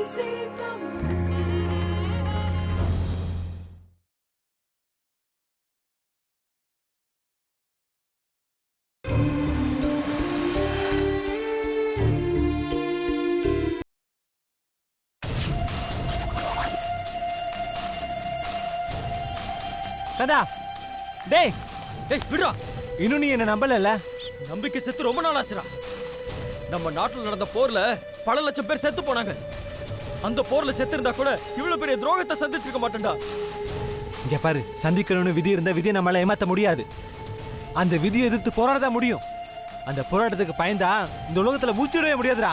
கதா டேய் டேய் விடுடா. இன்னும் நீ என்ன நம்பலல? நம்பிக்கை செத்து ரொம்ப நாள் ஆச்சுடா. நம்ம நாட்டுல நடந்த போர்ல பல லட்சம் பேர் செத்து போனாங்க. அந்த போர்ல செத்து இருந்தா கூட இவ்வளவு பெரிய துரோகத்தை சந்திச்சிருக்க மாட்டேன்டா. இங்க பாரு, சந்திக்கணும்னு விதி இருந்தா விதியை நம்மளால ஏமாத்த முடியாது. அந்த விதியை எதிர்த்து போராட முடியும். அந்த போராட்டத்துக்கு பயந்தா இந்த உலகத்துல மூச்சு விடவே முடியாதுடா.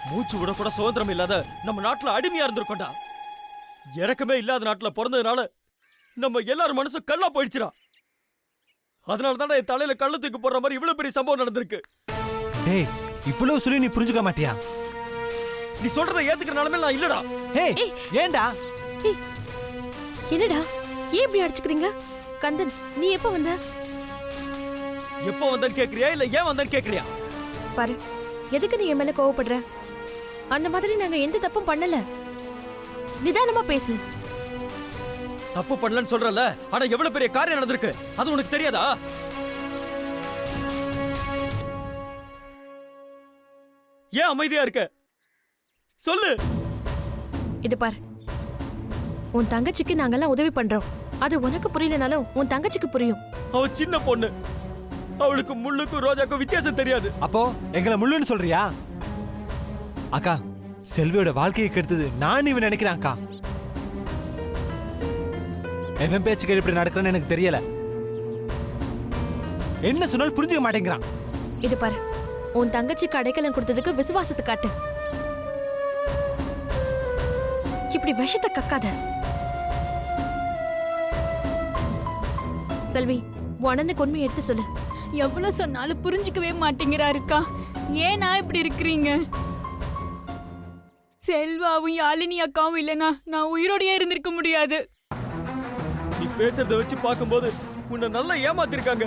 மூச்சு விட கூட சுதந்திரம் இல்லாத நம்ம நாட்டுல அடிமையா இருந்திருக்கோம்டா. இறக்கமே இல்லாத நாட்டுல பிறந்ததுனால நம்ம எல்லாரும் மனசும் கல்லா போயிடுச்சுடா. அதனால தான் என் தலையில கள்ள தூக்கி போடுற மாதிரி இவ்வளவு பெரிய சம்பவம் நடந்திருக்கு. டேய், இவ்வளவு சொல்லி நீ புரிஞ்சுக்க மாட்டியா? நீ சொல்றதை ஏத்துக்கிற நிலைமையில நான் இல்லடா. ஏய், ஏன்டா? என்னடா ஏன் இப்படி அடிச்சுக்கிறீங்க? கந்தன், நீ எப்ப வந்த? எப்போ வந்தேன்னு கேக்குறியா இல்ல ஏன் வந்தேன்னு கேக்குறியா? பாரு, எதுக்கு நீ என் மேல கோவப்படுற? அந்த மாதிரி நாங்க எந்த தப்பும் பண்ணல. நிதானமா பேசு. தப்பு பண்ணலன்னு சொல்றல, ஆனா எவ்வளவு பெரிய காரியம் நடந்திருக்கு அது உனக்கு தெரியாதா? ஏன் அமைதியா இருக்க? சொல்லு. இது பாரு, உன் தங்கச்சிக்கு நாங்கெல்லாம் உதவி பண்றோம். அது உனக்கு புரியலனாலும் உன் தங்கச்சிக்கு புரியும். அவ சின்ன பொண்ணு, அவளுக்கு முள்ளுக்கும் ரோஜாக்கும் வித்தியாசம் தெரியாது. அப்போ எங்களை முள்ளுன்னு சொல்றியா? அக்கா, செல்வியோட வாழ்க்கையை கெடுத்தது நான் இவன் நினைக்கிறேன் அக்கா. எவன் பேச்சுக்கு இப்படி நடக்கிறேன்னு எனக்கு தெரியல. என்ன சொன்னாலும் புரிஞ்சுக்க மாட்டேங்கிறான். இது பாரு, உன் தங்கச்சிக்கு அடைக்கலம் கொடுத்ததுக்கு விசுவாசத்தை காட்டு. இப்படி விஷத்தை கக்காத. செல்வி, உனக்கு உண்மையை எடுத்து சொல்லு. எவ்வளவு சொன்னாலும் புரிஞ்சுக்கவே மாட்டேங்கிறாருக்கா. ஏன்னா இப்படி இருக்கிறீங்க? செல்வாவும் யாழினி அக்காவும் இல்லைனா நான் உயிரோடையே இருந்திருக்க முடியாது. நீ பேசுறத வச்சு பார்க்கும்போது உன்னை நல்லா ஏமாத்திருக்காங்க.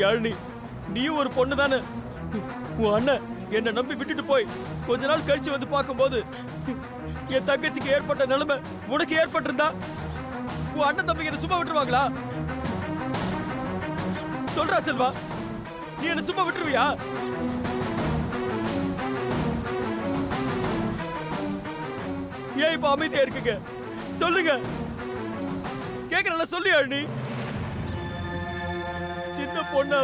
யாழினி, நீயும் ஒரு பொண்ணு தானே. உன் அண்ணன் என்னை நம்பி விட்டுட்டு போய் கொஞ்ச நாள் கழிச்சு வந்து பார்க்கும்போது என் தங்கச்சிக்கு ஏற்பட்ட நிலைமை உனக்கு ஏற்பட்டிருந்தா உன் அண்ணன் தம்பிக்கு என்ன சும்மா விட்டுருவாங்களா? சொல்றா செல்வா, நீ என்ன சும்மா விட்டுருவியா? ஏன் இப்ப அமைதியா இருக்குங்க? சொல்லுங்க, கேக்குறல சொல்லி. அண்ணி சின்ன பொண்ணு,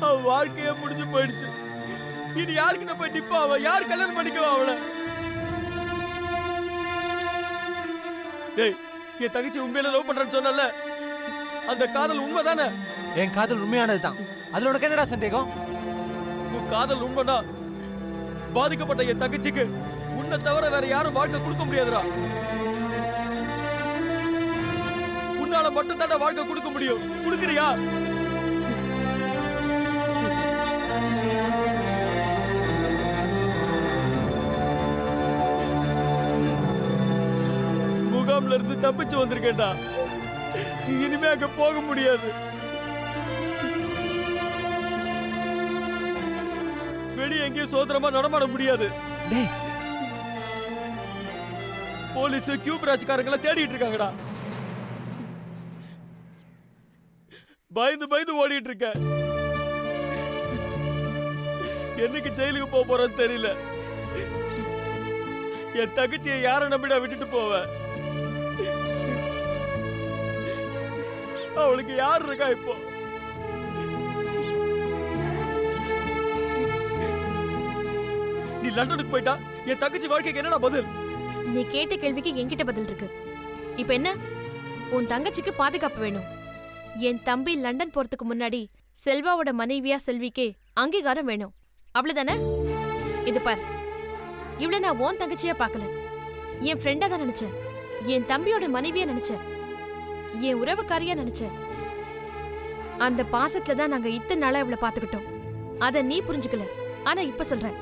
அவ வாழ்க்கையே முடிஞ்சு போயிடுச்சு. இனி யாருக்கிட்ட போய் நிப்பா? அவ யார் கல்யாணம் பண்ணிக்குவா அவளை? டேய், என் தங்கச்சி உண்மையில லவ் பண்றேன்னு சொன்னல, அந்த காதல் உண்மைதானே? என் காதல் உண்மையானதுதான். அதுல உனக்கு என்னடா சந்தேகம்? உன் காதல் உண்மைனா பாதிக்கப்பட்ட என் தங்கச்சிக்கு உன்னை தவிர வேற யாரும் வாழ்க்கை கொடுக்க முடியாதுடா. உன்னால மட்டும் தானே வாழ்க்கை கொடுக்க முடியும். கொடுக்குறியா? முகாம்ல இருந்து தப்பிச்சு வந்திருக்கேன்டா. இனிமே அங்க போக முடியாது. வெளியே எங்கேயும் சோதரமா நடமாட முடியாது. போலீஸ் கியூப் ராஜ்காரங்களை தேடிட்டு இருக்காங்கடா. பயந்து பயந்து ஓடிட்டு இருக்க. என்னைக்கு ஜெயிலுக்கு போக போறேன்னு தெரியல. என் தங்கச்சியை யாரை நம்பிடா விட்டுட்டு போவ? அவளுக்கு யார் இருக்கா இப்போ? நீ லண்டனுக்கு போயிட்டா என் தங்கச்சி வாழ்க்கைக்கு என்னடா பதில்? நீ கேட்ட கேள்விக்கு என்கிட்ட பதில் இருக்கு. இப்ப என்ன? உன் தங்கச்சிக்கு பாதுகாப்பு வேணும். என் தம்பி லண்டன் போறதுக்கு முன்னாடி செல்வாவோட மனைவியா செல்விக்கு அங்கீகாரம் வேணும். அவ்வளவுதானே? இது பார், இவ்வளவு நான் உன் தங்கச்சியா பார்க்கல. என் ஃப்ரெண்டா தான் நினைச்சேன். என் தம்பியோட மனைவியா நினைச்சேன். என் உறவுக்காரியா நினைச்சேன். அந்த பாசத்துல தான் நாங்க இத்தனை நாளா இவளை பாத்துக்கிட்டோம். அத நீ புரிஞ்சுக்கல. ஆனா இப்ப சொல்றேன்,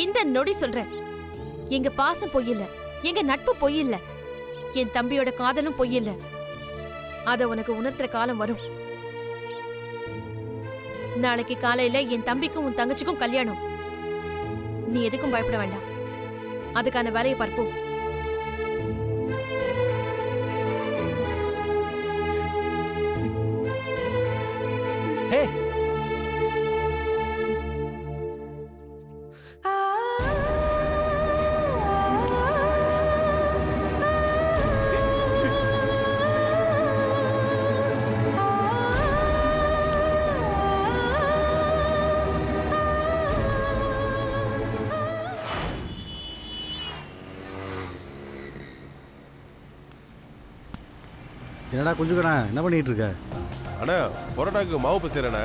இந்த நொடி சொல்றேன், எங்க பாசம் பொய்யில்ல, எங்க நட்பு பொய்யில்ல, என் தம்பியோட காதலும் பொய்யில்ல. அத உனக்கு உணர்த்துற காலம் வரும். நாளைக்கு காலையில என் தம்பிக்கும் உன் தங்கச்சிக்கும் கல்யாணம். நீ எதுக்கும் பயப்பட வேண்டாம். அதுக்கான வேலையை பார்ப்போம். ஹே என்னடா குஞ்சுக்கண்ணா என்ன பண்ணிட்டு இருக்க? அண்ணா பரோட்டாக்கு மாவு பசேரண்ணா.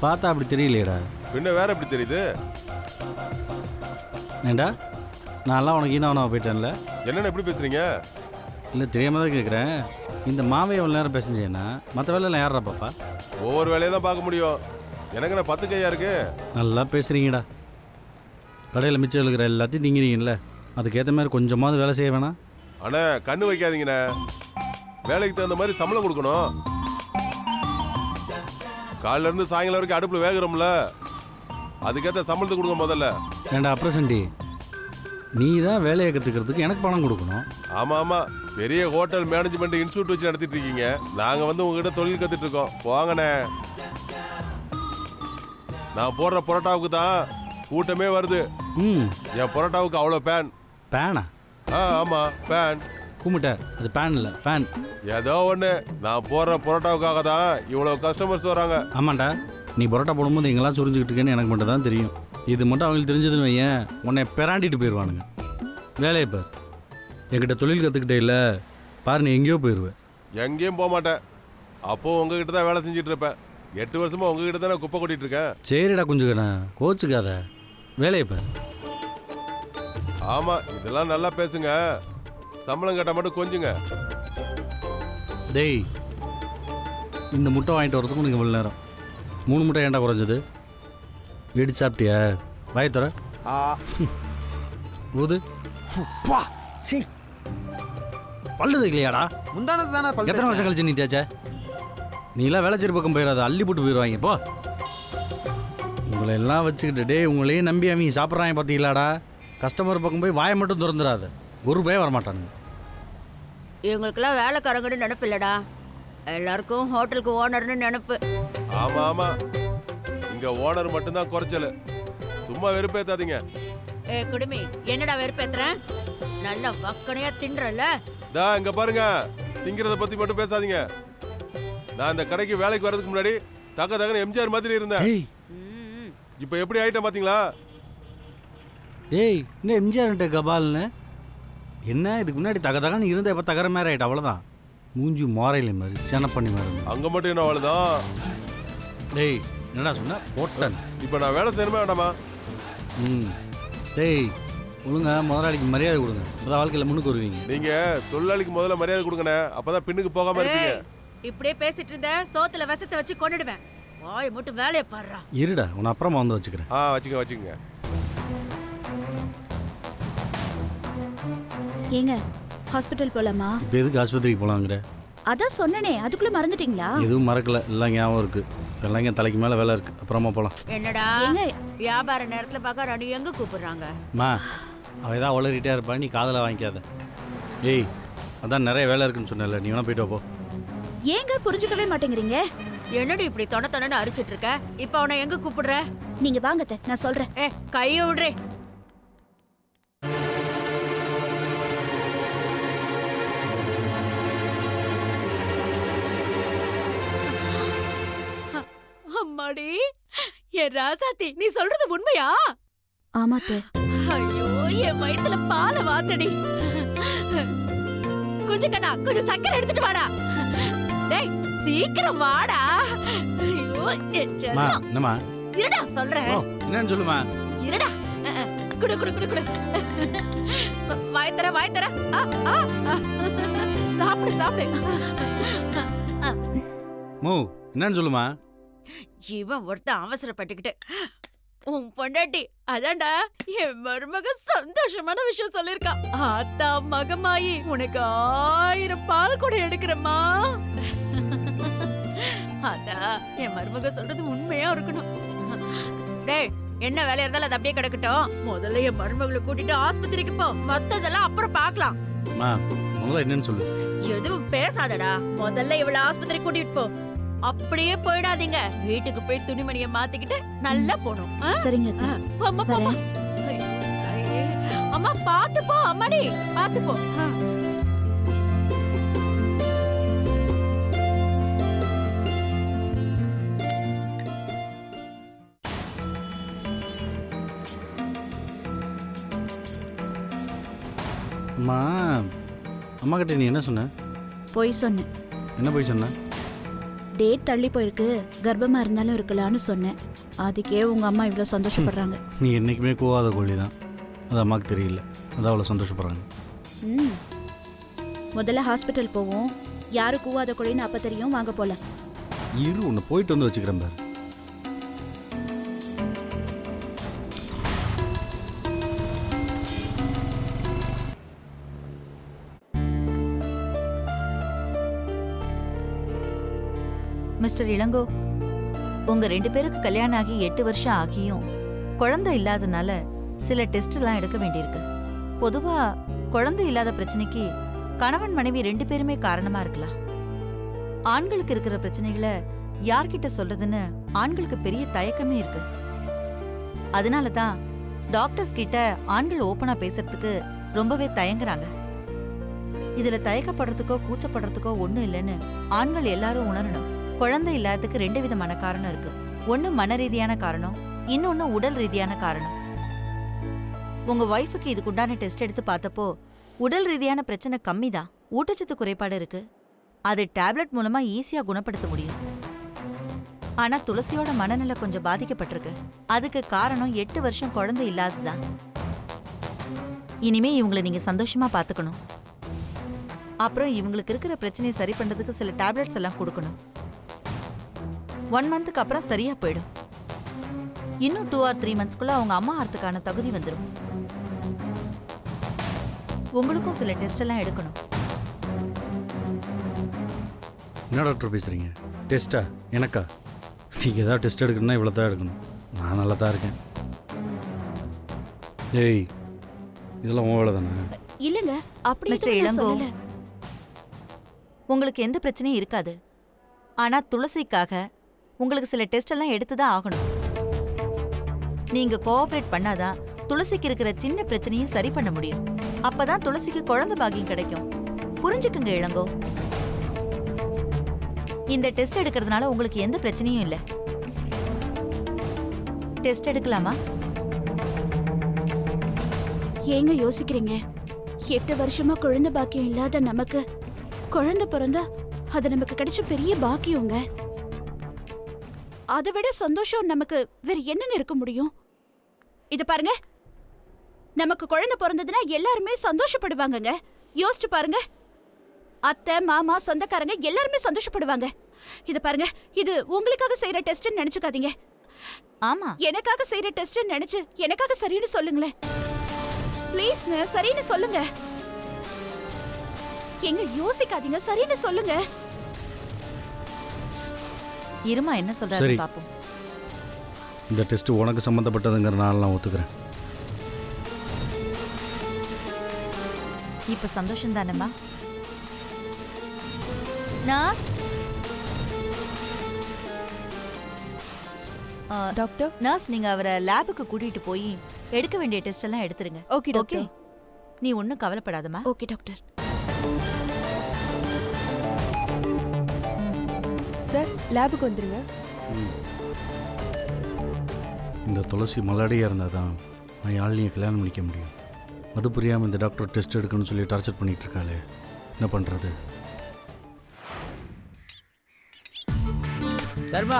பார்த்தா அப்படி தெரியலையேடா. பின்ன வேற எப்படி தெரியுது? ஏண்டா நான்லாம் உனக்கு ஈனவனா போயிட்டேன்ல? என்னண்ணா எப்படி பேசுறீங்க? இல்லை தெரியாம தான் கேட்குறேன். இந்த மாவை எவ்வளோ நேரம் பேசஞ்சேன்னா மற்ற வேலையெல்லாம் யாரா பாப்பா? ஒவ்வொரு வேலையை தான் பார்க்க முடியும். எனக்கு நான் 10 கையா இருக்கு. நல்லா பேசுகிறீங்கடா. கடையில் மிச்சம் இருக்கிற எல்லாத்தையும் திங்கிறீங்கல்ல, அதுக்கேற்ற மாதிரி கொஞ்சமாவது வேலை செய்ய வேணாம்? அண்ணா கண்ணு வைக்காதீங்கண்ணே. வேலைக்கு தகுந்த மாதிரி சம்பளம் கொடுக்கணும். காலைல இருந்து சாயங்காலம் வரைக்கும் அடுப்புல வேகிறோம்ல, அதுக்கேற்ற சம்பளத்தை கொடுங்க முதல்ல. ஏண்டா அப்ரசண்டி, நீ தான் வேலையை கற்றுக்கிறதுக்கு எனக்கு பணம் கொடுக்கணும். ஆமா ஆமா, பெரிய ஹோட்டல் மேனேஜ்மெண்ட் இன்ஸ்டியூட் வச்சு நடத்திட்டு இருக்கீங்க. நாங்க வந்து உங்ககிட்ட தொழில் கத்துட்டு இருக்கோம். போங்கண்ணே. நான் போடுற பரோட்டாவுக்கு தான் கூட்டமே வருது. என் பரோட்டாவுக்கு அவ்வளோ பேன். பேனா? ஆமா பேன். கும்பிட்ட, அது பேன் இல்லை ஃபேன். ஏதோ ஒன்று, நான் போடுற பரோட்டாவுக்காக தான் இவ்வளோ கஸ்டமர்ஸ் வராங்க. ஆமாண்டா, நீ பரோட்டா போடும்போது எங்கெல்லாம் சுரிஞ்சுக்கிட்டு இருக்கேன்னு எனக்கு மட்டும் தான் தெரியும். இது மட்டும் அவங்களுக்கு தெரிஞ்சதுன்னு வையேன், உன்னை பெராண்டிட்டு போயிடுவானுங்க. வேலையை பார், என்கிட்ட தொழில் கற்றுக்கிட்டே இல்லை பாரு, நீ எங்கேயோ போயிடுவேன். எங்கேயும் போக மாட்டேன். அப்போ உங்ககிட்ட தான் வேலை செஞ்சுட்டு இருப்பேன். 8 வருஷமா உங்ககிட்ட தான் நான் குப்பை கொட்டிட்டு இருக்கேன். சரிடா குஞ்சுக்கண்ணா, கோச்சுக்காத, வேலையை பார். ஆமா, இதெல்லாம் நல்லா பேசுங்க. சம்பளம் கேட்டால் மட்டும் கொஞ்சுங்க. டேய், இந்த முட்டை வாங்கிட்டு வரதுக்கு உனக்கு இவ்வளோ நேரம். 3 முட்டை ஏன்டா குறைஞ்சது? வெடிச்சு சாப்பிட்டியா? வாயை தர ஊது. பல்லு தைக்கலையாடா? முந்தானது தானே எத்தனை வருஷம் கழிச்சு நீ தேய்ச்ச? நீலாம் வேலைச்சேரி பக்கம் போயிடாத, அள்ளி போட்டு போயிடுவாங்க. போ, உங்களை எல்லாம் வச்சுக்கிட்டு டே உங்களையும் நம்பி அவங்க சாப்பிட்றாங்க பார்த்தீங்களாடா. கஸ்டமர் பக்கம் போய் வாயை மட்டும் திறந்துடாத, ஒரு பய வரமாட்டானுங்க. இவங்களுக்கெல்லாம் வேலைக்காரங்கன்னு நினப்பு இல்லடா, எல்லாருக்கும் ஹோட்டலுக்கு ஓனர்னு நினப்பு. ஆமா ஆமா, இங்க ஓனர் மட்டும்தான் குறைச்சல். சும்மா வெறுப்பேத்தாதீங்க. ஏ குடுமி, என்னடா வெறுப்பேத்துறேன்? நல்லா வக்கனையா தின்றல. தா இங்க பாருங்க, திங்கிறத பத்தி மட்டும் பேசாதீங்க. நான் இந்த கடைக்கு வேலைக்கு வர்றதுக்கு முன்னாடி தகன்னு எம்ஜிஆர் மாதிரி இருந்தேன். இப்போ எப்படி ஆயிட்டேன் பாத்தீங்களா? டேய், என்ன எம்ஜிஆர்ன்ட்ட கபால்னு என்ன? இதுக்கு முன்னாடி தகன்னு இருந்த எப்போ தகர மாதிரி ஆகிட்ட, அவ்வளோதான். மூஞ்சி மோரையில மாதிரி சேன பண்ணி மாதிரி. அங்கே மட்டும் என்ன அவ்வளோதான். டேய் என்னடா சொன்ன? போட்டன். இப்போ நான் வேலை செய்யணுமா வேண்டாமா? டேய் ஒழுங்க முதலாளிக்கு மரியாதை கொடுங்க, அப்போ வாழ்க்கையில் முன்னுக்கு வருவீங்க. நீங்கள் தொழிலாளிக்கு முதல்ல மரியாதை கொடுங்கண்ணே, அப்போ தான் பின்னுக்கு போகாமல் இருப்பீங்க. இப்படியே பேசிட்டு இருந்த சோத்துல விஷத்தை வச்சு கொண்டுடுவேன். வாய் மட்டும் வேலையை பாடுறா. இருடா, உன்னை அப்புறமா வந்து வச்சுக்கிறேன். வச்சுக்கோங்க. ஏங்க ஹாஸ்பிட்டல் போலாமா? இப்போ எதுக்கு ஆஸ்பத்திரிக்கு போகலாங்கிற? அதான் சொன்னனே, அதுக்குள்ள மறந்துட்டீங்களா? எதுவும் மறக்கல, எல்லாம் ஞாபகம் இருக்கு. எல்லாம் என் தலைக்கு மேலே வேலை இருக்கு, அப்புறமா போகலாம். என்னடா வியாபார நேரத்துல பார்க்க நீ எங்க கூப்பிடுறாங்க? மா அவள் ஏதாவது உளறிட்டே இருப்பா, நீ காதலை வாங்கிக்காத. ஏய் அதான் நிறைய வேலை இருக்குன்னு சொன்னல, நீ வேணா போயிட்டு போ. ஏங்க புரிஞ்சுக்கவே மாட்டேங்கிறீங்க? என்னடி இப்படி தொண அரிச்சிட்டு இருக்க? இப்ப அவனை எங்க கூப்பிடுற? நீங்க வாங்கத்த, நான் சொல்றேன். கைய விடுறே. அம்மாடி, என் ராசாத்தி, நீ சொல்றது உண்மையா? ஆமாத்த. ஐயோ, என் வயித்துல பாலை வாத்தடி. கொஞ்சம் கண்ணா, கொஞ்சம் சக்கரை எடுத்துட்டு வாடா. டேய் சீக்கிரம் வாடா. ஐயோ என் செல்லம். என்னம்மா? இருடா சொல்றேன். என்னன்னு சொல்லுமா? இருடா. குடு குடு குடு குடு. வாய் தர. சாப்பிடு சாப்பிடு. மோ என்னன்னு சொல்லுமா? இவன் ஒருத்தன் அவசரப்பட்டுக்கிட்டு உன் பொண்டாட்டி அதான்டா என் மருமக சந்தோஷமான விஷயம் சொல்லிருக்கா. ஆத்தா மகமாயி உனக்கு 1000 பால் கூட எடுக்கிறம்மா. அதா என் மருமக சொல்றது உண்மையா இருக்கணும். டேய் என்ன வேலையா இருந்தாலும் அது அப்படியே கிடக்கட்டும். முதல்ல என் மருமகளை கூட்டிட்டு ஆஸ்பத்திரிக்கு போ. மத்ததெல்லாம் அப்புறம் பார்க்கலாம். அம்மா முதல்ல என்னன்னு சொல்லு. எதுவும் பேசாதடா. முதல்ல இவள ஆஸ்பத்திரி கூட்டிட்டு போ. அப்படியே போயிடாதீங்க. வீட்டுக்கு போய் துணிமணியை மாத்திக்கிட்டு நல்லா போணும். சரிங்க அம்மா போமா. அம்மா பாத்து போ. அம்மாடி பாத்து போ. அம்மா அம்மா கிட்ட நீ என்ன சொன்ன? போய் சொன்னேன். என்ன போய் சொன்ன? டேட் தள்ளி போயிருக்கு, கர்ப்பமா இருந்தாலும் இருக்கலாம்னு சொன்னேன். அதுக்கே உங்க அம்மா இவ்வளவு சந்தோஷப்படுறாங்க. நீ என்றைக்குமே கூவாத கோழி தான், அது அம்மாவுக்கு தெரியல, அதான் அவ்வளோ சந்தோஷப்படுறாங்க. முதல்ல ஹாஸ்பிட்டல் போவோம். யாரு கூவாத கோழின்னு அப்ப தெரியும். வாங்க போலாம். இரு உன்னை போயிட்டு வந்து வச்சுக்கிறேன் பாரு. மிஸ்டர் இளங்கோ, உங்க 2 பேருக்கு கல்யாணம் ஆகி 8 வருஷம் ஆகியும் குழந்தை இல்லாதனால சில டெஸ்ட் எல்லாம் எடுக்க வேண்டியிருக்கு. பொதுவா குழந்தை இல்லாத பிரச்சனைக்கு கணவன் மனைவி 2 பேருமே காரணமா இருக்கலாம். ஆண்களுக்கு இருக்கிற பிரச்சனைகளை யார்கிட்ட சொல்றதுன்னு ஆண்களுக்கு பெரிய தயக்கமே இருக்கு. அதனால தான் டாக்டர்ஸ் கிட்ட ஆண்கள் ஓப்பனா பேசுறதுக்கு ரொம்பவே தயங்குறாங்க. இதுல தயக்கப்படுறதுக்கோ கூச்சப்படுறதுக்கோ ஒண்ணும் இல்லைன்னு ஆண்கள் எல்லாரும் உணரணும். குழந்தை இல்லாததுக்கு 2 விதமான காரணம் இருக்கு. ஒன்னு மன ரீதியான காரணம், இன்னொன்னு உடல் ரீதியான காரணம். உங்க ஒய்ஃபுக்கு இதுக்குண்டான டெஸ்ட் எடுத்து பார்த்தப்போ உடல் ரீதியான பிரச்சனை கம்மி தான். ஊட்டச்சத்து குறைபாடு இருக்கு. அது டேப்லெட் மூலமா ஈஸியா குணப்படுத்த முடியும். ஆனா துளசியோட மனநிலை கொஞ்சம் பாதிக்கப்பட்டிருக்கு. அதுக்கு காரணம் 8 வருஷம் குழந்தை இல்லாததுதான். இனிமே இவங்களை நீங்க சந்தோஷமா பாத்துக்கணும். அப்புறம் இவங்களுக்கு இருக்கிற பிரச்சனையை சரி பண்றதுக்கு சில டேப்லெட்ஸ் எல்லாம் கொடுக்கணும். 1 மந்த்துக்கு அப்புறம் சரியா போயிடும். இன்னும் 2 or 3 மந்த்ஸ்க்குள்ள அவங்க அம்மா ஆறதுக்கான தகுதி வந்துடும். உங்களுக்கும் சில டெஸ்ட் எல்லாம் எடுக்கணும். என்ன டாக்டர் பேசுறீங்க? டெஸ்ட்டா? எனக்கா? நீங்கள் ஏதாவது டெஸ்ட் எடுக்கணும்னா இவ்வளோ தான் எடுக்கணும். நான் நல்லா தான் இருக்கேன். ஏய், இதெல்லாம் உன் வேலை தானே? இல்லங்க, அப்படி மிஸ்டர் இளங்கோ, உங்களுக்கு எந்த பிரச்சனையும் இருக்காது. ஆனா துளசிக்காக உங்களுக்கு சில டெஸ்ட் எல்லாம் எடுத்துதான் ஆகணும். நீங்க கோஆபரேட் பண்ணாதான் துளசிக்கு இருக்கிற சின்ன பிரச்சனையும் சரி பண்ண முடியும். அப்பதான் துளசிக்கு குழந்தை பாக்கியம் கிடைக்கும். புரிஞ்சுக்குங்க இளங்கோ. இந்த டெஸ்ட் எடுக்கிறதுனால உங்களுக்கு எந்த பிரச்சனையும் இல்ல. டெஸ்ட் எடுக்கலாமா? ஏங்க யோசிக்கிறீங்க? 8 வருஷமா குழந்தை பாக்கியம் இல்லாத நமக்கு குழந்தை பிறந்தா அது நமக்கு கிடைச்ச பெரிய பாக்கியங்க. அதை விட சந்தோஷம் நமக்கு வேற என்னங்க இருக்க முடியும்? இது பாருங்க, நமக்கு குழந்தை பிறந்ததுன்னா எல்லாருமே சந்தோஷப்படுவாங்கங்க. யோசிச்சு பாருங்க. அத்தை, மாமா, சொந்தக்காரங்க எல்லாருமே சந்தோஷப்படுவாங்க. இது பாருங்க, இது உங்களுக்காக செய்யற டெஸ்ட்னு நினைச்சுக்காதீங்க. ஆமா, எனக்காக செய்யற டெஸ்ட் நினைச்சு எனக்காக சரின்னு சொல்லுங்களேன். ப்ளீஸ் சரின்னு சொல்லுங்க. எங்க யோசிக்காதீங்க, சரின்னு சொல்லுங்க. இருமா என்ன சொல்றாரு சரி. பாப்போம். இந்த டெஸ்ட் உனக்கு சம்மந்தப்பட்டதுங்கிறனால நான் ஒத்துக்கிறேன். இப்ப சந்தோஷம் தானேம்மா? நர்ஸ், டாக்டர், நர்ஸ் நீங்க அவரை லேபுக்கு கூட்டிட்டு போய் எடுக்க வேண்டிய டெஸ்ட் எல்லாம் எடுத்துருங்க. ஓகே ஓகே, நீ ஒன்னும் கவலைப்படாதம்மா. Okay doctor. சார், லேபுக்கு வந்துருங்க. இந்த துளசி மலடியாக இருந்தால் தான் நான் யாழ்னியை கல்யாணம் பண்ணிக்க முடியும். அது புரியாமல் இந்த டாக்டர் டெஸ்ட் எடுக்கணும்னு சொல்லி டார்ச்சர் பண்ணிட்டு இருக்காளே, என்ன பண்ணுறது? தர்மா,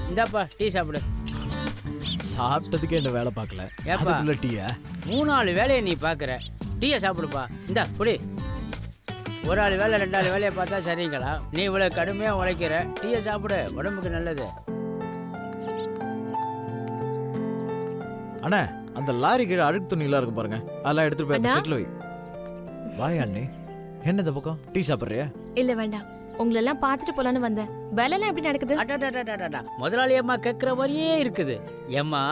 இந்தாப்பா டீ சாப்பிடு. சாப்பிட்டதுக்கு என்ன வேலை பார்க்கல. ஏப்பா டீயா? 3-4 வேலையை நீ பார்க்குற, டீயை சாப்பிடுப்பா. இந்தா குடி. 1 ஆள் வேலை 2 ஆள் வேலையை பார்த்தா சரிங்களா? நீ இவ்வளோ கடுமையாக உழைக்கிற, டீயை சாப்பிடு, உடம்புக்கு நல்லது. அண்ணா, அந்த லாரி கீழே அழுக்கு துணிலாம் இருக்கு பாருங்க, அதெல்லாம் எடுத்துட்டு போய் செட்டில் வை. வாய் அண்ணே, என்ன இந்த பக்கம் டீ சாப்பிட்றியா? இல்ல வேண்டாம், உங்களெல்லாம் பார்த்துட்டு போலான்னு வந்தேன். வேலைலாம் எப்படி நடக்குது? அடடடடடடா, முதலாளி அம்மா கேட்குற மாதிரியே இருக்குது. ஏம்மா,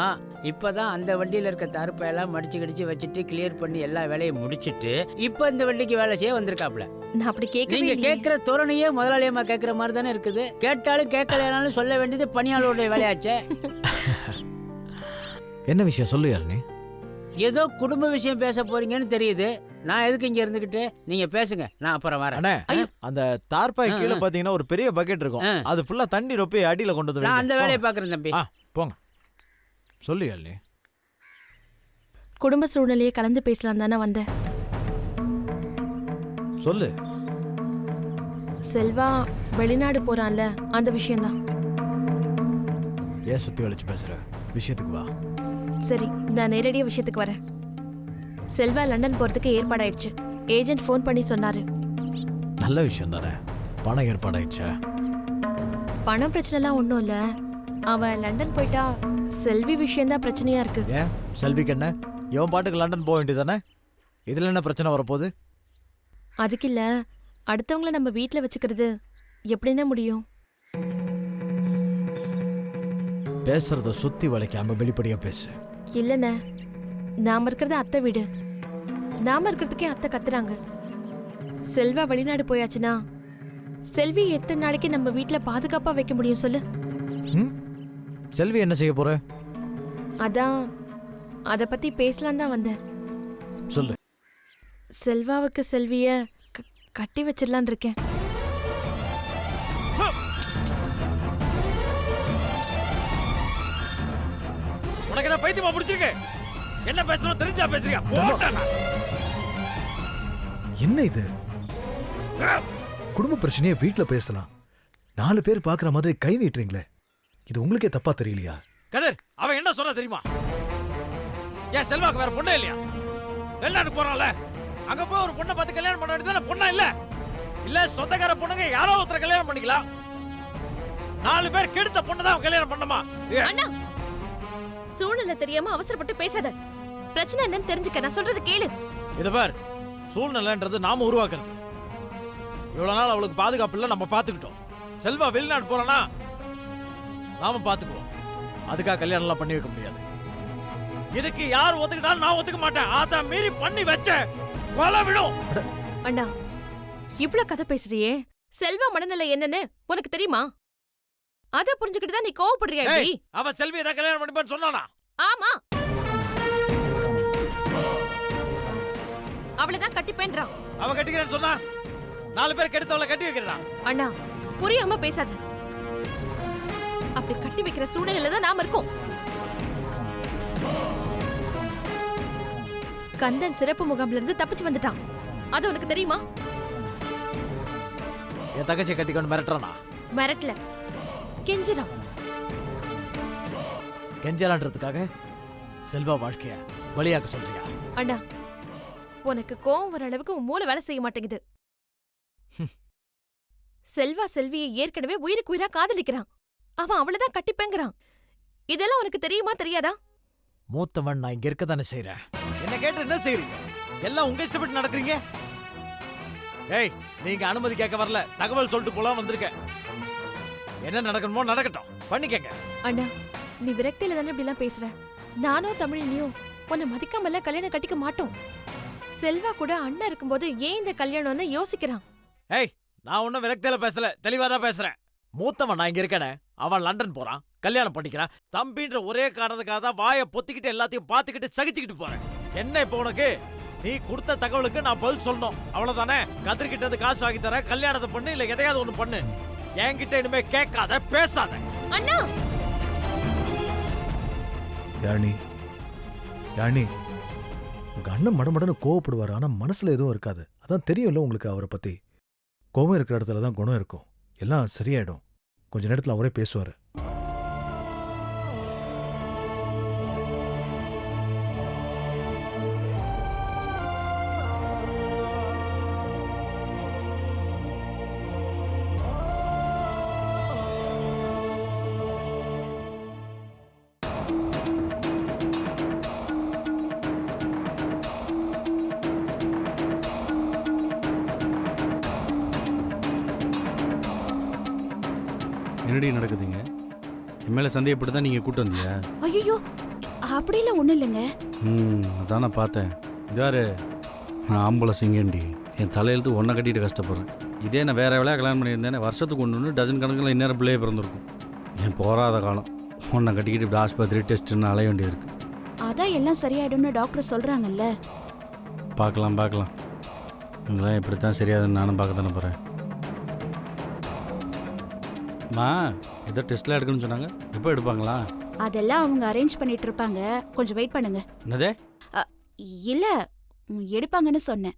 இப்பதான் அந்த வண்டியில இருக்க தரப்பை எல்லாம் மடிச்சு கிடிச்சு வச்சுட்டு கிளியர் பண்ணி எல்லா வேலையும் முடிச்சிட்டு இப்போ இந்த வண்டிக்கு வேலை செய்ய வந்திருக்காப்ல. நான் அப்படி கேட்கவே நீங்க இல்லையே. கேட்கிற தோரணையே முதலாளியம்மா கேட்கிற மாதிரி தானே இருக்குது. கேட்டாலும் கேட்கலனாலும் சொல்ல வேண்டியது பணியாளருடைய வேலையாச்சே. என்ன விஷயம் சொல்லு யாழினி. ஏதோ குடும்ப விஷயம் பேச போறீங்கன்னு தெரியுது. நான் எதுக்கு இங்க இருந்துகிட்டு, நீங்க பேசுங்க, நான் அப்புறம் வரேன். அண்ணே, அந்த தார்பாய் கீழே பாத்தீங்கன்னா ஒரு பெரிய பக்கெட் இருக்கும். அது ஃபுல்லா தண்ணி ரொப்பி அடியில கொண்டு வந்து நான் அந்த வேலையை பாக்குறேன் தம்பி. போங்க. சொல்லு யாழினி. குடும்ப சூழ்நிலையை கலந்து பேசலாம் தானே வந்தேன். சொல்லு. செல்வா வெளிநாடு போறான்ல, அந்த விஷயம்தான். ஏன் சுத்தி வளைச்சு பேசுற? விஷயத்துக்கு வா. சரி, நான் நேரடியாக விஷயத்துக்கு வரேன். செல்வா லண்டன் போறதுக்கு ஏற்பாடாயிடுச்சு. ஏஜென்ட் ஃபோன் பண்ணி சொன்னாரு. நல்ல விஷயம் தானே. பணம் ஏற்பாடாயிடுச்சா? பணம் பிரச்சனைலாம் ஒன்றும் இல்லை. அவன் லண்டன் போயிட்டா செல்வி விஷயம்தான் பிரச்சனையா இருக்கு. ஏன் செல்விக்கு என்ன? இவன் பாட்டுக்கு லண்டன் போக வேண்டியதானே? இதுல என்ன பிரச்சனை வரப்போகுது? அதுக்கு இல்ல, அடுத்தவங்கள நம்ம வீட்டில் வச்சுக்கிறது எப்படின்னா முடியும்? பேசுறத சுத்தி வளைக்காம வெளிப்படையா பேசு. இல்லைண்ணே, நாம இருக்கிறது அத்தை வீடு. நாம இருக்கிறதுக்கே அத்தை கத்துறாங்க. செல்வா வெளிநாடு போயாச்சுன்னா செல்வி எத்தனை நாளைக்கு நம்ம வீட்டில் பாதுகாப்பா வைக்க முடியும் சொல்லு? செல்வி என்ன செய்ய போற? அதான் அதை பத்தி பேசலாம் தான் வந்தேன். சொல்லு. செல்வாவுக்கு செல்விய கட்டி வச்சிடலான் இருக்கேன். உனக்கு என்ன பைத்தியமா பிடிச்சிருக்கு? என்ன பேசணும் தெரிஞ்சா பேசுறியா? என்ன இது? குடும்ப பிரச்சனையை வீட்டுல பேசலாம், 4 பேர் பாக்குற மாதிரி கை நீட்டுறீங்களே, இது உங்களுக்கே தப்பா தெரியலையா? கதிர், அவன் என்ன சொன்னா தெரியுமா? ஏன் செல்வாக்கு வேற பொண்ணே இல்லையா? வெளிநாடு போறான்ல, அங்க போய் ஒரு பொண்ணை பார்த்து கல்யாணம் பண்ண வேண்டியதானே? பொண்ணா இல்ல இல்ல சொந்தக்கார பொண்ணுங்க யாரோ ஒருத்தர கல்யாணம் பண்ணிக்கலாம். 4 பேர் கெடுத்த பொண்ணு தான் கல்யாணம் பண்ணமா? அண்ணா, சூழ்நிலை தெரியாம அவசரப்பட்டு பேசாத. பிரச்சனை என்னன்னு தெரிஞ்சுக்க, நான் சொல்றது கேளு. இத பார், சூழ்நிலைன்றது நாம உருவாக்குறது. இவ்வளவு நாள் அவளுக்கு பாதுகாப்பு இல்ல, நம்ம பாத்துக்கிட்டோம். செல்வா வெளிநாடு போறானா நாம பாத்துக்குவோம். அதுக்காக கல்யாணம் எல்லாம் பண்ணி வைக்க முடியாது. இதுக்கு யார் ஒத்துக்கிட்டாலும் நான் ஒத்துக்க மாட்டேன். அத மீறி பண்ணி வச்ச கொலை விடும். அண்ணா, இவ்ளோ கதை பேசுறியே, செல்வா மனநிலை என்னன்னு உனக்கு தெரியுமா? அத புரிஞ்சுக்கிட்டு தான் நீ கோவப்படுறியா? அவ செல்வியை தான் கல்யாணம் பண்ணிப்பான்னு சொன்னானா? ஆமா, அவளைதான் கட்டிப்பேன்றான். அவ கட்டிக்கிறேன்னு சொன்னா 4 பேர் கெடுத்தவளை கட்டி வைக்கிறதா? அண்ணா, புரியாம பேசாத. அப்படி கட்டி வைக்கிற சூழ்நிலையில தான் நாம இருக்கோம். கந்தன் சிறப்பு முகாம்ல இருந்து தப்பிச்சு வந்துட்டான். அது உனக்கு தெரியுமா? என் தங்கச்சியை கட்டிக்கொண்டு மிரட்டுறானா? மிரட்டல, கெஞ்சிரான். கெஞ்சலான்றதுக்காக செல்வா வாழ்க்கைய பலியாக்க சொல்றியா? அண்ணா, உனக்கு கோவம் வர அளவுக்கு உன் மூளை வேலை செய்ய மாட்டேங்குது. செல்வா செல்வியை ஏற்கனவே உயிருக்கு உயிரா காதலிக்கிறான். அவன் அவளைதான் கட்டிப்பேங்கிறான். இதெல்லாம் உனக்கு தெரியுமா தெரியாதா? மூத்தவன் நான் இங்க இருக்க தானே செய்யறேன். என்ன கேட்டு என்ன செய்றீங்க? எல்லாம் உங்க இஷ்டப்பட்டு நடக்கிறீங்க. ஏய், நீங்க அனுமதி கேட்க வரல, தகவல் சொல்லிட்டு போலாம் வந்திருக்கேன். என்ன நடக்கணுமோ நடக்கட்டும், பண்ணிக்கங்க. அண்ணா, நீ விரக்தியில தானே இப்படி எல்லாம் பேசுற. நானும் தமிழினியும் உன்னை மதிக்காமல கல்யாணம் கட்டிக்க மாட்டோம். செல்வா கூட அண்ணன் இருக்கும்போது ஏன் இந்த கல்யாணம்னு யோசிக்கிறான். ஏய், நான் ஒன்னும் விரக்தியில பேசல, தெளிவாதான் பேசுறேன். மூத்தவன் நான் இங்க இருக்கேனே, அவன் லண்டன் போறான், கல்யாணம் பண்ணிக்கிறான். தம்பின்ற ஒரே காரணத்துக்காக தான் வாயை பொத்திக்கிட்டு எல்லாத்தையும் பார்த்துக்கிட்டு சகிச்சுக்கிட்டு போறேன். என்ன இப்போ உனக்கு? நீ கொடுத்த தகவலுக்கு நான் பதில் சொல்லணும், அவ்வளவுதானே? கதிர்கிட்ட இருந்து காசு வாங்கி தர, கல்யாணத்தை பண்ணு, இல்ல எதையாவது ஒண்ணு பண்ணு. என்கிட்ட இனிமே கேட்காத, பேசாத. அண்ணா, யாழினி, யாழினி, உங்க அண்ணன் மடமடன்னு கோவப்படுவாரு, ஆனா மனசுல எதுவும் இருக்காது. அதான் தெரியும்ல உங்களுக்கு அவரை பத்தி. கோவம் இருக்கிற இடத்துல தான் குணம் இருக்கும். எல்லாம் சரியாயிடும். கொஞ்ச நேரத்துல அவரே பேசுவாரு. என்னடி நடக்குதுங்க? என் மேலே சந்தேகப்பட்டு தான் நீங்கள் கூட்டு வந்தீங்க? ஐயோ, அப்படிலாம் ஒண்ணும் இல்லைங்க. அதான் நான் பார்த்தேன். இதாரு, நான் ஆம்பளை சிங்கண்டி. என் தலையெழுத்து ஒன்றை கட்டிட்டு கஷ்டப்படுறேன். இதே நான் வேற வேலையாக கல்யாணம் பண்ணியிருந்தேனே வருஷத்துக்கு ஒன்று டஜன் கணக்கில் இந்நேரம் பிள்ளையே பிறந்திருக்கும். என் போராத காலம் ஒன்றை கட்டிக்கிட்டு இப்படி ஆஸ்பத்திரி டெஸ்ட்டுன்னு அலைய வேண்டியிருக்கு. அதான் எல்லாம் சரியாயிடும்னு டாக்டர் சொல்றாங்கல்ல. பார்க்கலாம். இதெல்லாம் இப்படித்தான் சரியாதுன்னு நானும் பார்க்க தானே போகிறேன். ஏதோ டெஸ்ட்லாம் எடுக்கணும்னு சொன்னாங்க. எப்போ எடுப்பாங்களா? அதெல்லாம் அவங்க அரேஞ்ச் பண்ணிட்டு இருப்பாங்க. கொஞ்சம் வெயிட் பண்ணுங்க. என்னதே? இல்ல, எடுப்பாங்கன்னு சொன்னேன்.